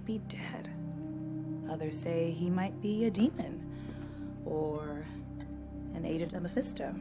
be dead. Others say he might be a demon or an agent of Mephisto.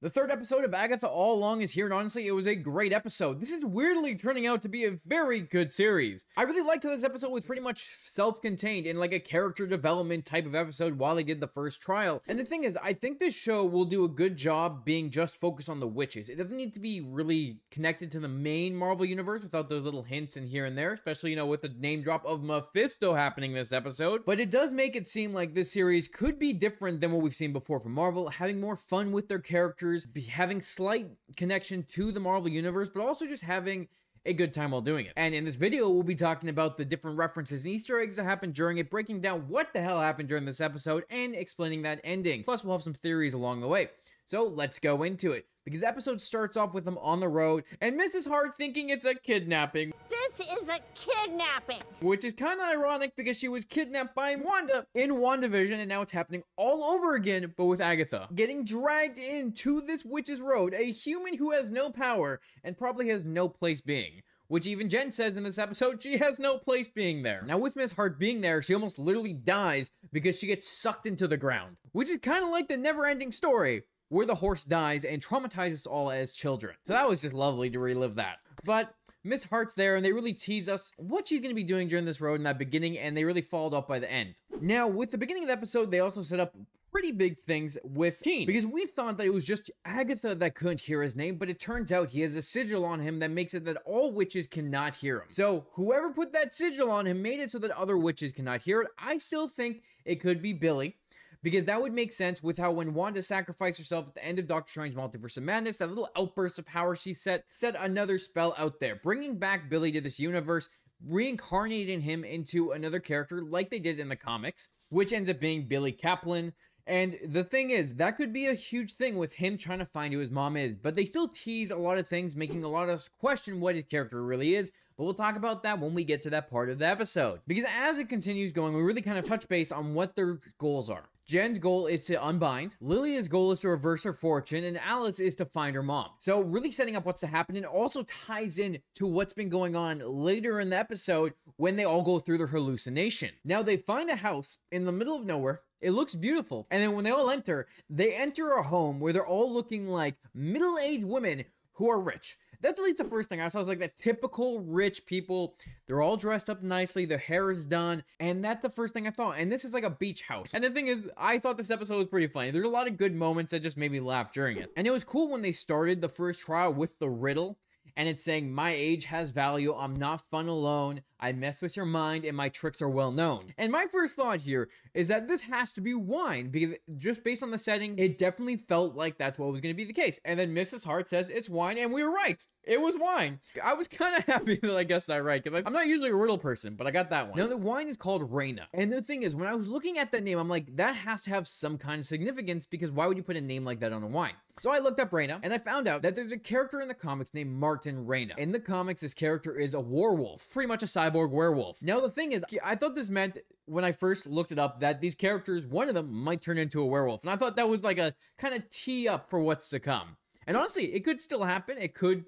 The third episode of Agatha All Along is here, and honestly, it was a great episode. This is weirdly turning out to be a very good series. I really liked how this episode was pretty much self-contained in like a character development type of episode while they did the first trial. And the thing is, I think this show will do a good job being just focused on the witches. It doesn't need to be really connected to the main Marvel universe without those little hints in here and there, especially, you know, with the name drop of Mephisto happening this episode. But it does make it seem like this series could be different than what we've seen before from Marvel, having more fun with their characters, having slight connection to the Marvel universe, but also just having a good time while doing it. And in this video, we'll be talking about the different references and Easter eggs that happened during it, breaking down what the hell happened during this episode, and explaining that ending. Plus, we'll have some theories along the way. So let's go into it, because the episode starts off with them on the road, and Mrs. Hart thinking it's a kidnapping. This is a kidnapping! Which is kind of ironic, because she was kidnapped by Wanda in WandaVision, and now it's happening all over again, but with Agatha. Getting dragged into this witch's road, a human who has no power, and probably has no place being. Which even Jen says in this episode, she has no place being there. Now with Miss Hart being there, she almost literally dies because she gets sucked into the ground. Which is kind of like the never-ending story, where the horse dies and traumatizes us all as children. So that was just lovely to relive that. But Miss Hart's there, and they really tease us what she's going to be doing during this road in that beginning, and they really followed up by the end. Now, with the beginning of the episode, they also set up pretty big things with Teen, because we thought that it was just Agatha that couldn't hear his name, but it turns out he has a sigil on him that makes it that all witches cannot hear him. So whoever put that sigil on him made it so that other witches cannot hear it. I still think it could be Billy, because that would make sense with how when Wanda sacrificed herself at the end of Doctor Strange Multiverse of Madness, that little outburst of power she set another spell out there, bringing back Billy to this universe, reincarnating him into another character like they did in the comics, which ends up being Billy Kaplan. And the thing is, that could be a huge thing with him trying to find who his mom is, but they still tease a lot of things, making a lot of us question what his character really is. But we'll talk about that when we get to that part of the episode. Because as it continues going, we really kind of touch base on what their goals are. Jen's goal is to unbind, Lilia's goal is to reverse her fortune, and Alice is to find her mom. So really setting up what's to happen, and also ties in to what's been going on later in the episode when they all go through their hallucination. Now they find a house in the middle of nowhere. It looks beautiful. And then when they all enter, they enter a home where they're all looking like middle-aged women who are rich. That's at least the first thing I saw. Was like that typical rich people. They're all dressed up nicely. Their hair is done. And that's the first thing I thought. And this is like a beach house. And the thing is, I thought this episode was pretty funny. There's a lot of good moments that just made me laugh during it. And it was cool when they started the first trial with the riddle. And it's saying, my age has value. I'm not fun alone. I mess with your mind and my tricks are well known. And my first thought here is that this has to be wine, because just based on the setting, it definitely felt like that's what was going to be the case. And then Mrs. Hart says it's wine, and we were right. It was wine. I was kind of happy that I guessed that right, because I'm not usually a riddle person, but I got that one. Now, the wine is called Reina. And the thing is, when I was looking at that name, I'm like, that has to have some kind of significance, because why would you put a name like that on a wine? So I looked up Reina, and I found out that there's a character in the comics named Martin Reina. In the comics, this character is a werewolf, pretty much a cyborg werewolf. Now, the thing is, I thought this meant, when I first looked it up, that these characters, one of them might turn into a werewolf. And I thought that was like a kind of tee up for what's to come. And honestly, it could still happen.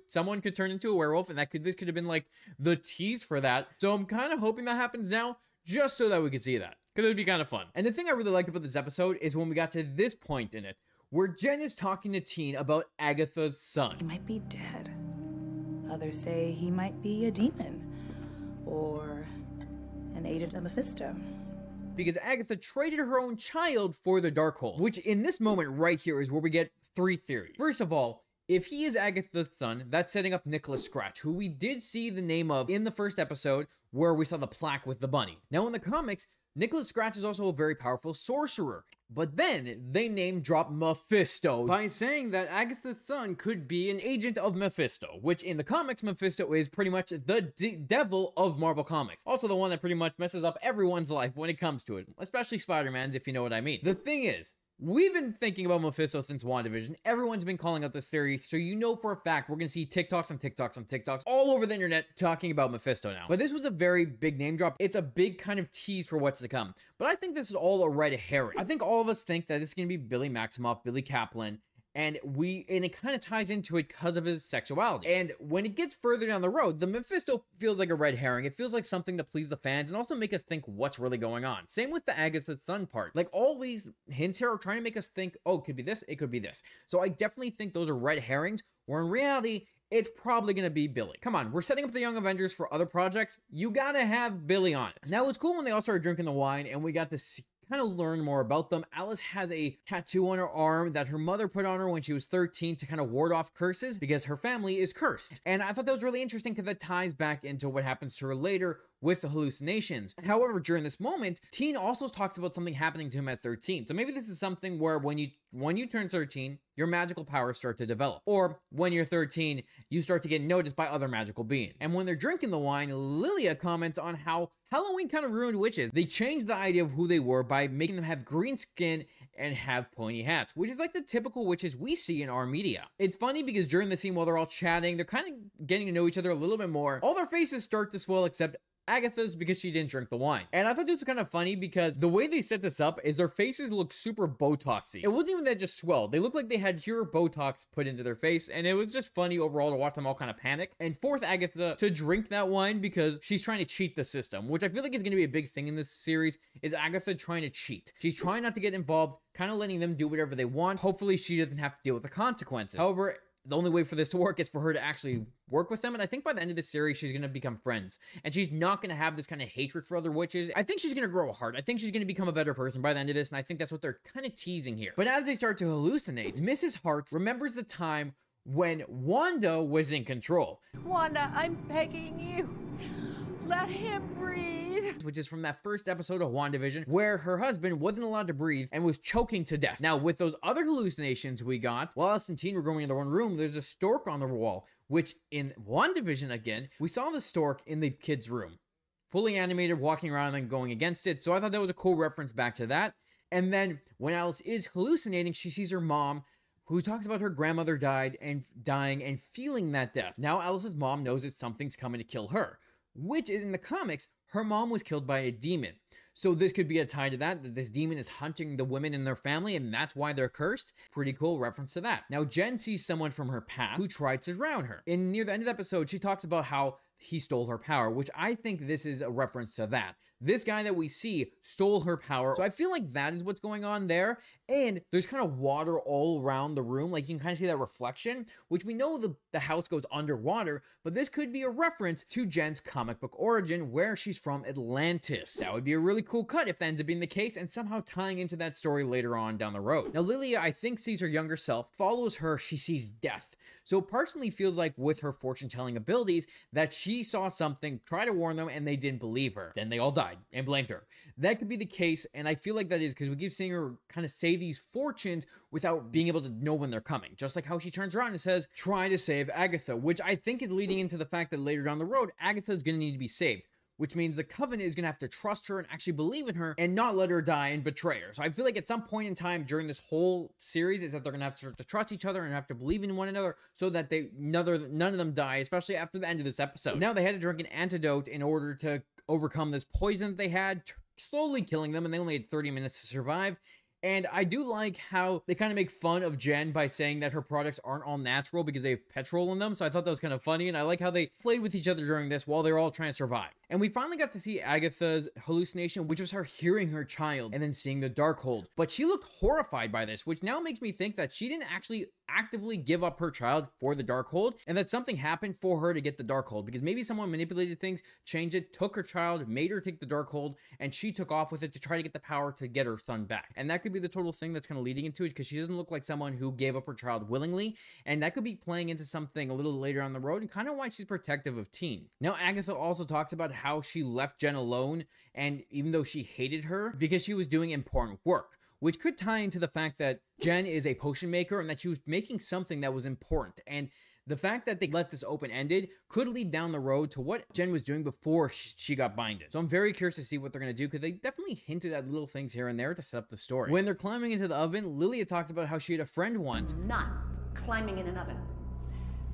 Someone could turn into a werewolf, and this could have been like the tease for that. So I'm kind of hoping that happens now, just so that we could see that, because it would be kind of fun. And the thing I really liked about this episode is when we got to this point in it, where Jen is talking to Teen about Agatha's son. He might be dead. Others say he might be a demon or an agent of Mephisto. Because Agatha traded her own child for the Darkhold, which in this moment right here is where we get three theories. First of all, if he is Agatha's son, that's setting up Nicholas Scratch, who we did see the name of in the first episode where we saw the plaque with the bunny. Now in the comics, Nicholas Scratch is also a very powerful sorcerer. But then they name drop Mephisto by saying that Agatha's son could be an agent of Mephisto, which in the comics, Mephisto is pretty much the devil of Marvel Comics. Also the one that pretty much messes up everyone's life when it comes to it, especially Spider-Man's, if you know what I mean. The thing is, we've been thinking about Mephisto since WandaVision. Everyone's been calling out this theory, so you know for a fact we're going to see TikToks and TikToks and TikToks all over the internet talking about Mephisto now. But this was a very big name drop. It's a big kind of tease for what's to come. But I think this is all a red herring. I think all of us think that this is going to be Billy Maximoff, Billy Kaplan, and it kind of ties into it because of his sexuality. And when it gets further down the road, the Mephisto feels like a red herring. It feels like something to please the fans and also make us think what's really going on. Same with the Agatha's son part. Like, all these hints here are trying to make us think, oh, it could be this, it could be this. So I definitely think those are red herrings, where in reality, it's probably going to be Billy. Come on, we're setting up the Young Avengers for other projects. You gotta have Billy on it. Now, it was cool when they all started drinking the wine and we got to see, kind of learn more about them. Alice has a tattoo on her arm that her mother put on her when she was 13 to kind of ward off curses because her family is cursed. And I thought that was really interesting because that ties back into what happens to her later with the hallucinations. However, during this moment, Teen also talks about something happening to him at 13. So maybe this is something where when you turn 13, your magical powers start to develop. Or when you're 13, you start to get noticed by other magical beings. And when they're drinking the wine, Lilia comments on how Halloween kind of ruined witches. They changed the idea of who they were by making them have green skin and have pointy hats, which is like the typical witches we see in our media. It's funny because during the scene while they're all chatting, they're kind of getting to know each other a little bit more. All their faces start to swell except Agatha's because she didn't drink the wine. And I thought this was kind of funny because the way they set this up is their faces look super Botoxy. It wasn't even that just swelled. They looked like they had pure Botox put into their face, and it was just funny overall to watch them all kind of panic and force Agatha to drink that wine because she's trying to cheat the system, which I feel like is going to be a big thing in this series, is Agatha trying to cheat. She's trying not to get involved, kind of letting them do whatever they want. Hopefully she doesn't have to deal with the consequences. However, the only way for this to work is for her to actually work with them, and I think by the end of the series, she's going to become friends, and she's not going to have this kind of hatred for other witches. I think she's going to grow a heart. I think she's going to become a better person by the end of this, and I think that's what they're kind of teasing here. But as they start to hallucinate, Mrs. Hart remembers the time when Wanda was in control. Wanda, I'm begging you. Let him breathe. Which is from that first episode of WandaVision, where her husband wasn't allowed to breathe and was choking to death. Now, with those other hallucinations we got, while Alice and Teen were going in their own room, there's a stork on the wall, which in WandaVision, again, we saw the stork in the kid's room. Fully animated, walking around and going against it, so I thought that was a cool reference back to that. And then, when Alice is hallucinating, she sees her mom, who talks about her grandmother dying and feeling that death. Now, Alice's mom knows that something's coming to kill her, which is in the comics, her mom was killed by a demon. So this could be a tie to that this demon is hunting the women in their family, and that's why they're cursed. Pretty cool reference to that. Now, Jen sees someone from her past who tried to drown her. And near the end of the episode, she talks about how he stole her power, which I think this is a reference to that. This guy that we see stole her power. So I feel like that is what's going on there. And there's kind of water all around the room. Like, you can kind of see that reflection, which we know the house goes underwater, but this could be a reference to Jen's comic book origin, where she's from Atlantis. That would be a really cool cut if that ends up being the case, and somehow tying into that story later on down the road. Now, Lilia, I think, sees her younger self, follows her, she sees death. So it personally feels like with her fortune-telling abilities that she saw something, tried to warn them, and they didn't believe her. Then they all died and blamed her. That could be the case, and I feel like that is because we keep seeing her kind of say these fortunes without being able to know when they're coming. Just like how she turns around and says, try to save Agatha, which I think is leading into the fact that later down the road, Agatha is going to need to be saved, which means the Covenant is going to have to trust her and actually believe in her and not let her die and betray her. So I feel like at some point in time during this whole series is that they're going to have to start to trust each other and have to believe in one another so that none of them die, especially after the end of this episode. Now they had to drink an antidote in order to overcome this poison that they had, slowly killing them, and they only had 30 minutes to survive. And I do like how they kind of make fun of Jen by saying that her products aren't all natural because they have petrol in them. So I thought that was kind of funny. And I like how they played with each other during this while they were all trying to survive. And we finally got to see Agatha's hallucination, which was her hearing her child and then seeing the Darkhold. But she looked horrified by this, which now makes me think that she didn't actually actively give up her child for the Darkhold, and that something happened for her to get the Darkhold, because maybe someone manipulated things, changed it, took her child, made her take the Darkhold, and she took off with it to try to get the power to get her son back. And that could be the total thing that's kind of leading into it, because she doesn't look like someone who gave up her child willingly, and that could be playing into something a little later on the road, and kind of why she's protective of Teen. Now, Agatha also talks about how she left Jen alone, and even though she hated her, because she was doing important work, which could tie into the fact that Jen is a potion maker and that she was making something that was important. And the fact that they let this open-ended could lead down the road to what Jen was doing before she got binded. So I'm very curious to see what they're going to do, because they definitely hinted at little things here and there to set up the story. When they're climbing into the oven, Lilia talks about how she had a friend once. Not climbing in an oven.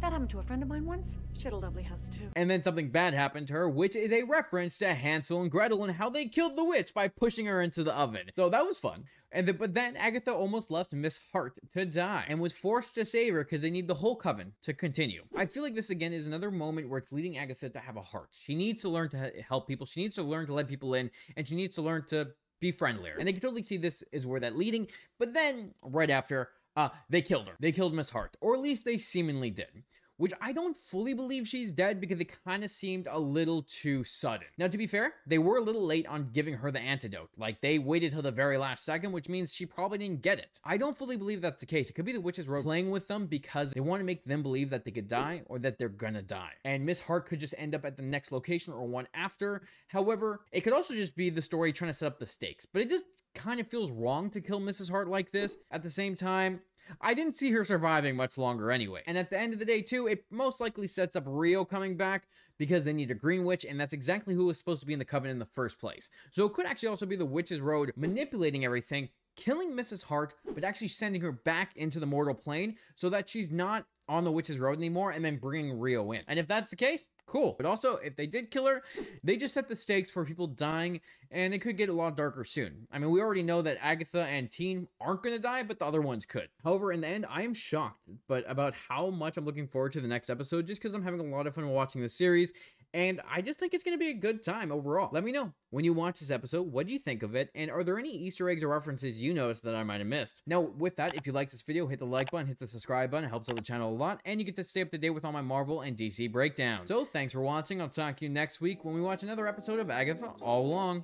That happened to a friend of mine once. She had a lovely house too. And then something bad happened to her, which is a reference to Hansel and Gretel and how they killed the witch by pushing her into the oven. So that was fun. But then Agatha almost left Miss Hart to die and was forced to save her because they need the whole coven to continue. I feel like this again is another moment where it's leading Agatha to have a heart. She needs to learn to help people. She needs to learn to let people in, and she needs to learn to be friendlier. And I can totally see this is where that leading. But then right after, they killed her. They killed Miss Hart, or at least they seemingly did. Which I don't fully believe she's dead because it kind of seemed a little too sudden. Now, to be fair, they were a little late on giving her the antidote. Like, they waited till the very last second, which means she probably didn't get it. I don't fully believe that's the case. It could be the Witch's Road playing with them because they want to make them believe that they could die or that they're gonna die. And Miss Hart could just end up at the next location or one after. However, it could also just be the story trying to set up the stakes. But it just kind of feels wrong to kill Mrs. Hart like this. At the same time, I didn't see her surviving much longer anyway. And at the end of the day, too, it most likely sets up Rio coming back because they need a Green Witch, and that's exactly who was supposed to be in the Coven in the first place. So it could actually also be the Witch's Road manipulating everything, killing Mrs. Hart, but actually sending her back into the mortal plane so that she's not on the Witch's Road anymore, and then bringing Rio in. And if that's the case, cool. But also, if they did kill her, they just set the stakes for people dying, and it could get a lot darker soon. I mean, we already know that Agatha and Teen aren't going to die, but the other ones could. However, in the end, I am shocked about how much I'm looking forward to the next episode, just because I'm having a lot of fun watching the series, and I just think it's going to be a good time overall. Let me know when you watch this episode, what do you think of it, and are there any Easter eggs or references you noticed that I might have missed? Now, with that, if you like this video, hit the like button, hit the subscribe button, it helps out the channel a lot, and you get to stay up to date with all my Marvel and DC breakdowns. So, thanks for watching, I'll talk to you next week when we watch another episode of Agatha All Along.